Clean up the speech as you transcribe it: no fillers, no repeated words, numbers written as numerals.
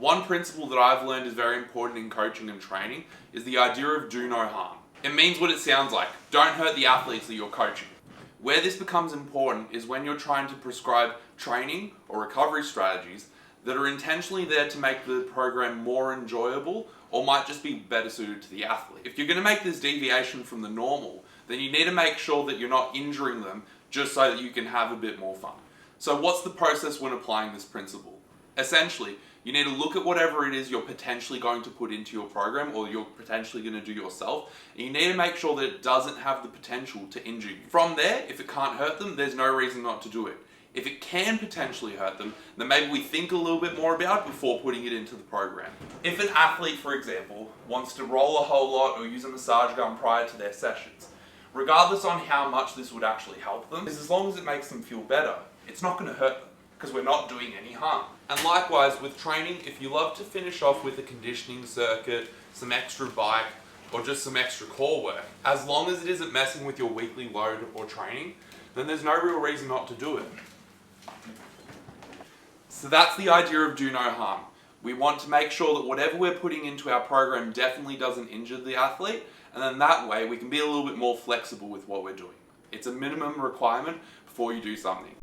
One principle that I've learned is very important in coaching and training is the idea of do no harm. It means what it sounds like. Don't hurt the athletes that you're coaching. Where this becomes important is when you're trying to prescribe training or recovery strategies that are intentionally there to make the program more enjoyable or might just be better suited to the athlete. If you're going to make this deviation from the normal, then you need to make sure that you're not injuring them just so that you can have a bit more fun. So what's the process when applying this principle? Essentially, you need to look at whatever it is you're potentially going to put into your program or you're potentially going to do yourself, and you need to make sure that it doesn't have the potential to injure you. From there, if it can't hurt them, there's no reason not to do it. If it can potentially hurt them, then maybe we think a little bit more about it before putting it into the program. If an athlete, for example, wants to roll a whole lot or use a massage gun prior to their sessions, regardless on how much this would actually help them, is as long as it makes them feel better, it's not going to hurt them, because we're not doing any harm. And likewise with training, if you love to finish off with a conditioning circuit, some extra bike, or just some extra core work, as long as it isn't messing with your weekly load or training, then there's no real reason not to do it. So that's the idea of do no harm. We want to make sure that whatever we're putting into our program definitely doesn't injure the athlete, and then that way we can be a little bit more flexible with what we're doing. It's a minimum requirement before you do something.